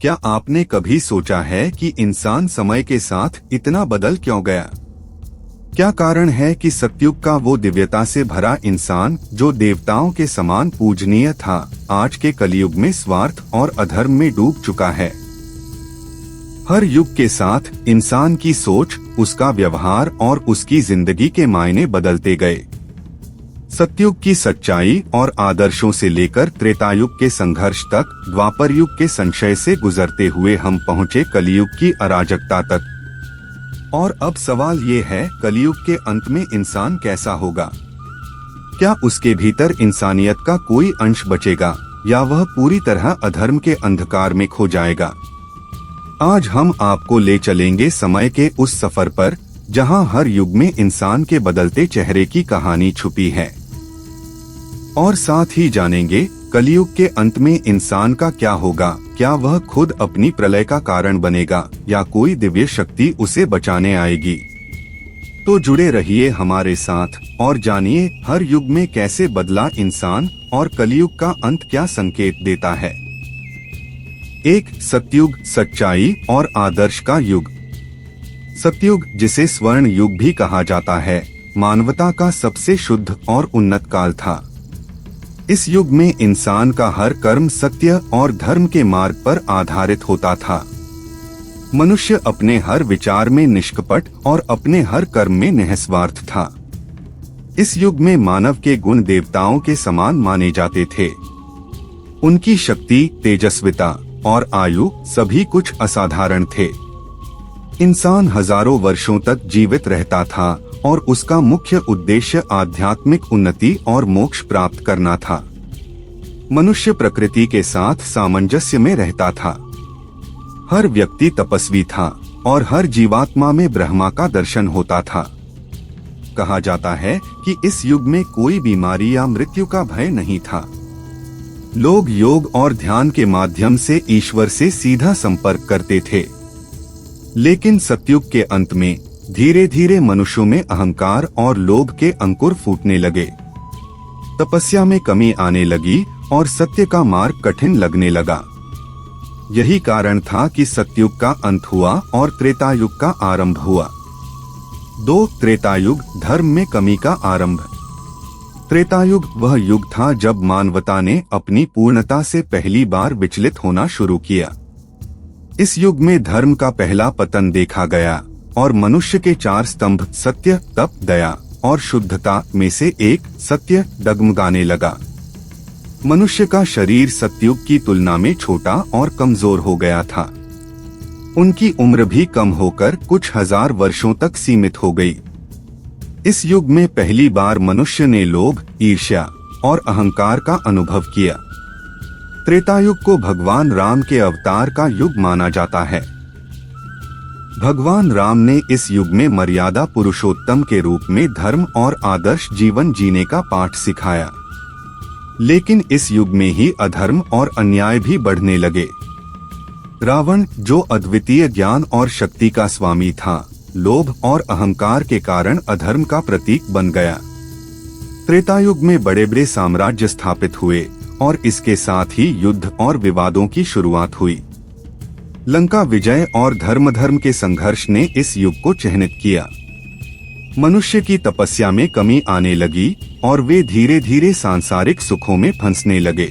क्या आपने कभी सोचा है कि इंसान समय के साथ इतना बदल क्यों गया? क्या कारण है कि सतयुग का वो दिव्यता से भरा इंसान जो देवताओं के समान पूजनीय था, आज के कलयुग में स्वार्थ और अधर्म में डूब चुका है? हर युग के साथ इंसान की सोच, उसका व्यवहार और उसकी जिंदगी के मायने बदलते गए। सतयुग की सच्चाई और आदर्शों से लेकर त्रेतायुग के संघर्ष तक, द्वापर युग के संशय से गुजरते हुए हम पहुँचे कलयुग की अराजकता तक। और अब सवाल ये है, कलयुग के अंत में इंसान कैसा होगा? क्या उसके भीतर इंसानियत का कोई अंश बचेगा या वह पूरी तरह अधर्म के अंधकार में खो जाएगा? आज हम आपको ले चलेंगे समय के उस सफर पर जहां हर युग में इंसान के बदलते चेहरे की कहानी छुपी है। और साथ ही जानेंगे कलयुग के अंत में इंसान का क्या होगा। क्या वह खुद अपनी प्रलय का कारण बनेगा या कोई दिव्य शक्ति उसे बचाने आएगी? तो जुड़े रहिए हमारे साथ और जानिए हर युग में कैसे बदला इंसान और कलयुग का अंत क्या संकेत देता है। एक, सतयुग, सच्चाई और आदर्श का युग। सतयुग, जिसे स्वर्ण युग भी कहा जाता है, मानवता का सबसे शुद्ध और उन्नत काल था। इस युग में इंसान का हर कर्म सत्य और धर्म के मार्ग पर आधारित होता था। मनुष्य अपने हर विचार में निष्कपट और अपने हर कर्म में निस्वार्थ था। इस युग में मानव के गुण देवताओं के समान माने जाते थे। उनकी शक्ति, तेजस्विता और आयु सभी कुछ असाधारण थे। इंसान हजारों वर्षों तक जीवित रहता था और उसका मुख्य उद्देश्य आध्यात्मिक उन्नति और मोक्ष प्राप्त करना था। मनुष्य प्रकृति के साथ सामंजस्य में रहता था। हर व्यक्ति तपस्वी था और हर जीवात्मा में ब्रह्मा का दर्शन होता था। कहा जाता है कि इस युग में कोई बीमारी या मृत्यु का भय नहीं था। लोग योग और ध्यान के माध्यम से ईश्वर से सीधा संपर्क करते थे। लेकिन सतयुग के अंत में धीरे धीरे मनुष्यों में अहंकार और लोभ के अंकुर फूटने लगे। तपस्या में कमी आने लगी और सत्य का मार्ग कठिन लगने लगा। यही कारण था कि सतयुग का अंत हुआ और त्रेतायुग का आरंभ हुआ। 2, त्रेतायुग, धर्म में कमी का आरंभ। त्रेतायुग वह युग था जब मानवता ने अपनी पूर्णता से पहली बार विचलित होना शुरू किया। इस युग में धर्म का पहला पतन देखा गया और मनुष्य के 4 स्तंभ सत्य, तप, दया और शुद्धता में से एक, सत्य, डगमगाने लगा। मनुष्य का शरीर सतयुग की तुलना में छोटा और कमजोर हो गया था। उनकी उम्र भी कम होकर कुछ हजार वर्षों तक सीमित हो गई। इस युग में पहली बार मनुष्य ने लोभ, ईर्ष्या और अहंकार का अनुभव किया। त्रेतायुग को भगवान राम के अवतार का युग माना जाता है। भगवान राम ने इस युग में मर्यादा पुरुषोत्तम के रूप में धर्म और आदर्श जीवन जीने का पाठ सिखाया। लेकिन इस युग में ही अधर्म और अन्याय भी बढ़ने लगे। रावण, जो अद्वितीय ज्ञान और शक्ति का स्वामी था, लोभ और अहंकार के कारण अधर्म का प्रतीक बन गया। त्रेतायुग में बड़े बड़े साम्राज्य स्थापित हुए और इसके साथ ही युद्ध और विवादों की शुरुआत हुई। लंका विजय और धर्म के संघर्ष ने इस युग को चिह्नित किया। मनुष्य की तपस्या में कमी आने लगी और वे धीरे धीरे सांसारिक सुखों में फंसने लगे।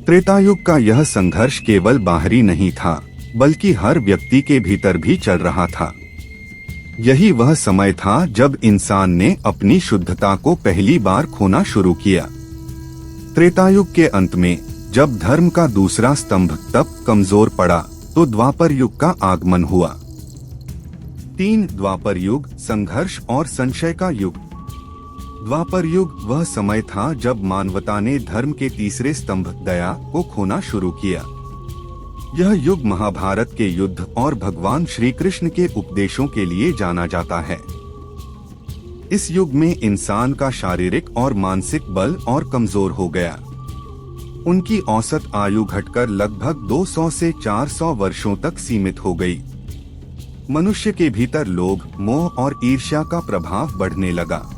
त्रेतायुग का यह संघर्ष केवल बाहरी नहीं था, बल्कि हर व्यक्ति के भीतर भी चल रहा था। यही वह समय था जब इंसान ने अपनी शुद्धता को पहली बार खोना शुरू किया। त्रेतायुग के अंत में जब धर्म का दूसरा स्तंभ, तप, कमजोर पड़ा तो द्वापर युग का आगमन हुआ। 3, द्वापर युग, संघर्ष और संशय का युग। द्वापर युग वह समय था जब मानवता ने धर्म के तीसरे स्तंभ, दया, को खोना शुरू किया। यह युग महाभारत के युद्ध और भगवान श्री कृष्ण के उपदेशों के लिए जाना जाता है। इस युग में इंसान का शारीरिक और मानसिक बल और कमजोर हो गया। उनकी औसत आयु घटकर लगभग 200 से 400 वर्षों तक सीमित हो गई। मनुष्य के भीतर लोभ, मोह और ईर्ष्या का प्रभाव बढ़ने लगा।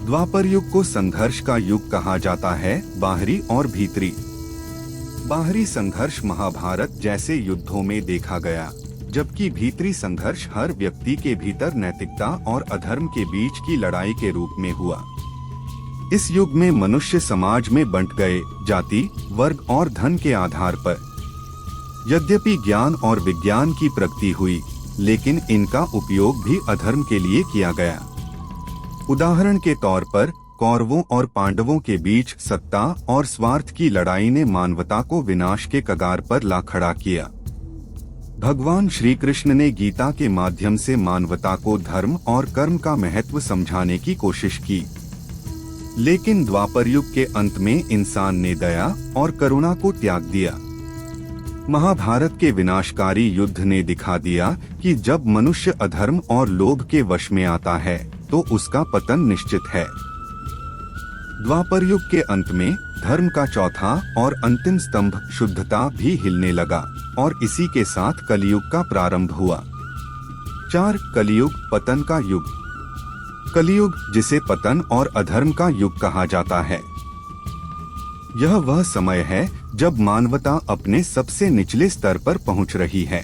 द्वापर युग को संघर्ष का युग कहा जाता है, बाहरी और भीतरी। बाहरी संघर्ष महाभारत जैसे युद्धों में देखा गया, जबकि भीतरी संघर्ष हर व्यक्ति के भीतर नैतिकता और अधर्म के बीच की लड़ाई के रूप में हुआ। इस युग में मनुष्य समाज में बंट गए, जाति, वर्ग और धन के आधार पर। यद्यपि ज्ञान और विज्ञान की प्रगति हुई, लेकिन इनका उपयोग भी अधर्म के लिए किया गया। उदाहरण के तौर पर कौरवों और पांडवों के बीच सत्ता और स्वार्थ की लड़ाई ने मानवता को विनाश के कगार पर ला खड़ा किया। भगवान श्री कृष्ण ने गीता के माध्यम से मानवता को धर्म और कर्म का महत्व समझाने की कोशिश की, लेकिन द्वापर युग के अंत में इंसान ने दया और करुणा को त्याग दिया। महाभारत के विनाशकारी युद्ध ने दिखा दिया कि जब मनुष्य अधर्म और लोभ के वश में आता है तो उसका पतन निश्चित है। द्वापर युग के अंत में धर्म का चौथा और अंतिम स्तंभ शुद्धता भी हिलने लगा और इसी के साथ कलियुग का प्रारंभ हुआ। 4. कलियुग, पतन का युग। कलियुग, जिसे पतन और अधर्म का युग कहा जाता है, यह वह समय है जब मानवता अपने सबसे निचले स्तर पर पहुंच रही है।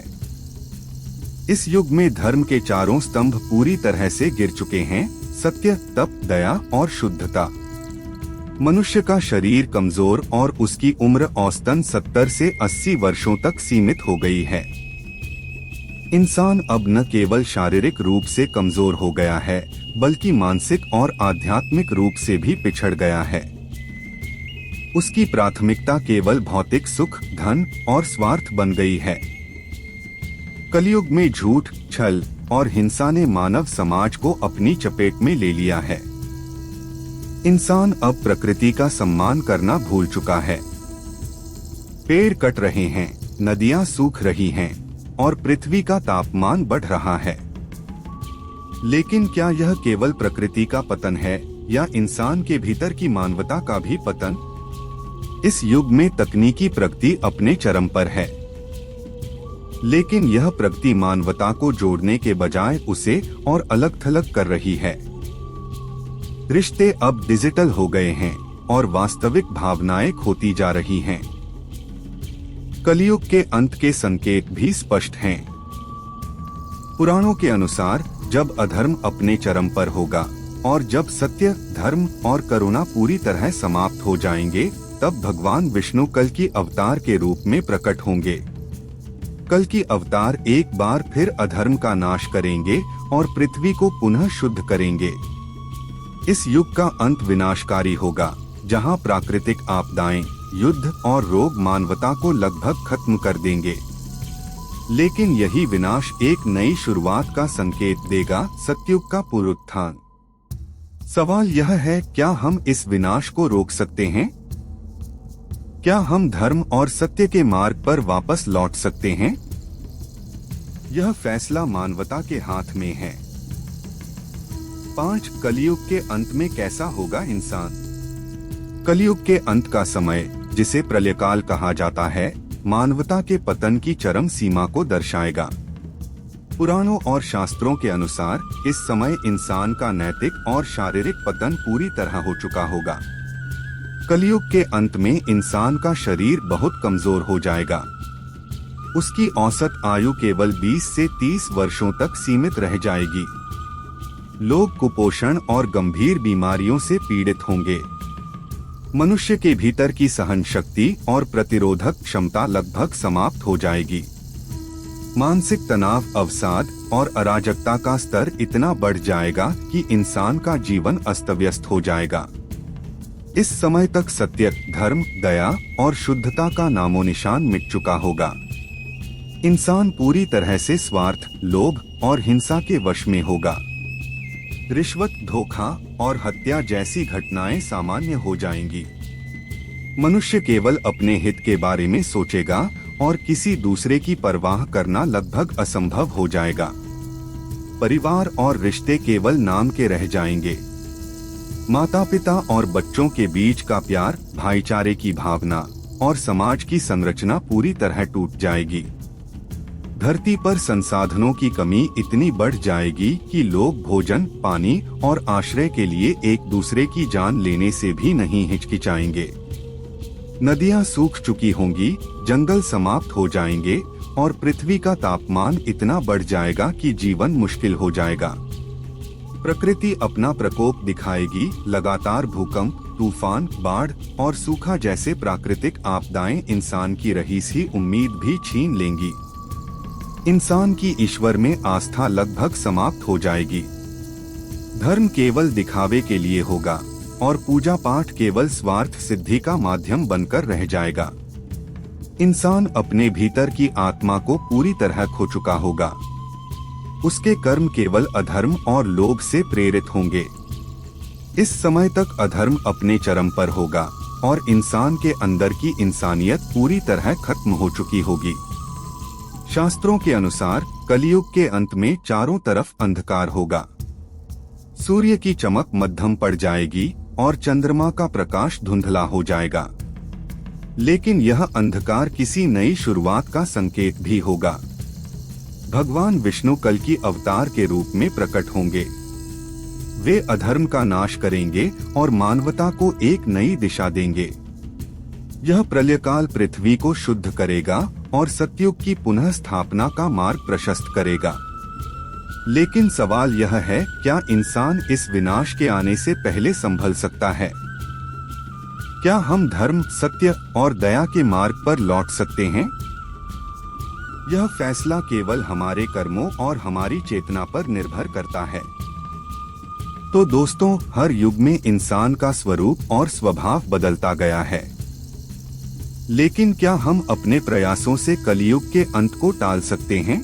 इस युग में धर्म के चारों स्तंभ पूरी तरह से गिर चुके हैं: सत्य, तप, दया और शुद्धता। मनुष्य का शरीर कमजोर और उसकी उम्र औसतन 70 से 80 वर्षों तक सीमित हो गई है। इंसान अब न केवल शारीरिक रूप से कमजोर हो गया है, बल्कि मानसिक और आध्यात्मिक रूप से भी पिछड़ गया है। उसकी प्राथमिकता केवल भौतिक सुख, धन और स्वार्थ बन गई है। कलियुग में झूठ, छल और हिंसा ने मानव समाज को अपनी चपेट में ले लिया है। इंसान अब प्रकृति का सम्मान करना भूल चुका है। पेड़ कट रहे हैं, नदियां सूख रही हैं और पृथ्वी का तापमान बढ़ रहा है। लेकिन क्या यह केवल प्रकृति का पतन है या इंसान के भीतर की मानवता का भी पतन? इस युग में तकनीकी प्रगति अपने चरम पर है, लेकिन यह प्रगति मानवता को जोड़ने के बजाय उसे और अलग थलग कर रही है। रिश्ते अब डिजिटल हो गए हैं और वास्तविक भावनाएं खोती जा रही हैं। कलियुग के अंत के संकेत भी स्पष्ट हैं। पुराणों के अनुसार जब अधर्म अपने चरम पर होगा और जब सत्य, धर्म और करुणा पूरी तरह समाप्त हो जाएंगे, तब भगवान विष्णु कल की अवतार के रूप में प्रकट होंगे। कल की अवतार एक बार फिर अधर्म का नाश करेंगे और पृथ्वी को पुनः शुद्ध करेंगे। इस युग का अंत विनाशकारी होगा, जहां प्राकृतिक आपदाएं, युद्ध और रोग मानवता को लगभग खत्म कर देंगे। लेकिन यही विनाश एक नई शुरुआत का संकेत देगा, सतयुग का पुनरुत्थान। सवाल यह है, क्या हम इस विनाश को रोक सकते हैं? क्या हम धर्म और सत्य के मार्ग पर वापस लौट सकते हैं? यह फैसला मानवता के हाथ में है। 5. कलियुग के अंत में कैसा होगा इंसान? कलियुग के अंत का समय, जिसे प्रलयकाल कहा जाता है, मानवता के पतन की चरम सीमा को दर्शाएगा। पुराणों और शास्त्रों के अनुसार इस समय इंसान का नैतिक और शारीरिक पतन पूरी तरह हो चुका होगा। कलियुग के अंत में इंसान का शरीर बहुत कमजोर हो जाएगा। उसकी औसत आयु केवल 20 से 30 वर्षों तक सीमित रह जाएगी। लोग कुपोषण और गंभीर बीमारियों से पीड़ित होंगे। मनुष्य के भीतर की सहन शक्ति और प्रतिरोधक क्षमता लगभग समाप्त हो जाएगी। मानसिक तनाव, अवसाद और अराजकता का स्तर इतना बढ़ जाएगा कि इंसान का जीवन अस्त व्यस्त हो जाएगा। इस समय तक सत्य, धर्म, दया और शुद्धता का नामो निशान मिट चुका होगा। इंसान पूरी तरह से स्वार्थ, लोभ और हिंसा के वश में होगा। रिश्वत, धोखा और हत्या जैसी घटनाएं सामान्य हो जाएंगी। मनुष्य केवल अपने हित के बारे में सोचेगा और किसी दूसरे की परवाह करना लगभग असंभव हो जाएगा। परिवार और रिश्ते केवल नाम के रह जाएंगे। माता पिता और बच्चों के बीच का प्यार, भाईचारे की भावना और समाज की संरचना पूरी तरह टूट जाएगी। धरती पर संसाधनों की कमी इतनी बढ़ जाएगी कि लोग भोजन, पानी और आश्रय के लिए एक दूसरे की जान लेने से भी नहीं हिचकिचाएंगे। नदियां सूख चुकी होंगी, जंगल समाप्त हो जाएंगे और पृथ्वी का तापमान इतना बढ़ जाएगा कि जीवन मुश्किल हो जाएगा। प्रकृति अपना प्रकोप दिखाएगी। लगातार भूकंप, तूफान, बाढ़ और सूखा जैसे प्राकृतिक आपदाएं इंसान की रही सी उम्मीद भी छीन लेंगी। इंसान की ईश्वर में आस्था लगभग समाप्त हो जाएगी। धर्म केवल दिखावे के लिए होगा और पूजा पाठ केवल स्वार्थ सिद्धि का माध्यम बनकर रह जाएगा। इंसान अपने भीतर की आत्मा को पूरी तरह खो चुका होगा। उसके कर्म केवल अधर्म और लोभ से प्रेरित होंगे। इस समय तक अधर्म अपने चरम पर होगा और इंसान के अंदर की इंसानियत पूरी तरह खत्म हो चुकी होगी। शास्त्रों के अनुसार कलयुग के अंत में चारों तरफ अंधकार होगा। सूर्य की चमक मध्यम पड़ जाएगी और चंद्रमा का प्रकाश धुंधला हो जाएगा। लेकिन यह अंधकार किसी नई शुरुआत का संकेत भी होगा। भगवान विष्णु कल की अवतार के रूप में प्रकट होंगे। वे अधर्म का नाश करेंगे और मानवता को एक नई दिशा देंगे। यह प्रलयकाल पृथ्वी को शुद्ध करेगा और सतयुग की पुनः स्थापना का मार्ग प्रशस्त करेगा। लेकिन सवाल यह है, क्या इंसान इस विनाश के आने से पहले संभल सकता है? क्या हम धर्म, सत्य और दया के मार्ग पर लौट सकते हैं? यह फैसला केवल हमारे कर्मों और हमारी चेतना पर निर्भर करता है। तो दोस्तों, हर युग में इंसान का स्वरूप और स्वभाव बदलता गया है। लेकिन क्या हम अपने प्रयासों से कलयुग के अंत को टाल सकते हैं?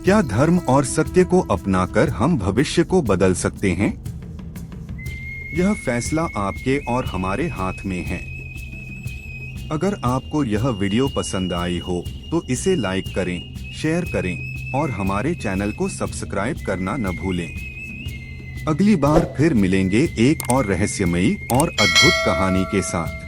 क्या धर्म और सत्य को अपनाकर हम भविष्य को बदल सकते हैं? यह फैसला आपके और हमारे हाथ में है। अगर आपको यह वीडियो पसंद आई हो तो इसे लाइक करें, शेयर करें और हमारे चैनल को सब्सक्राइब करना न भूलें। अगली बार फिर मिलेंगे एक और रहस्यमयी और अद्भुत कहानी के साथ।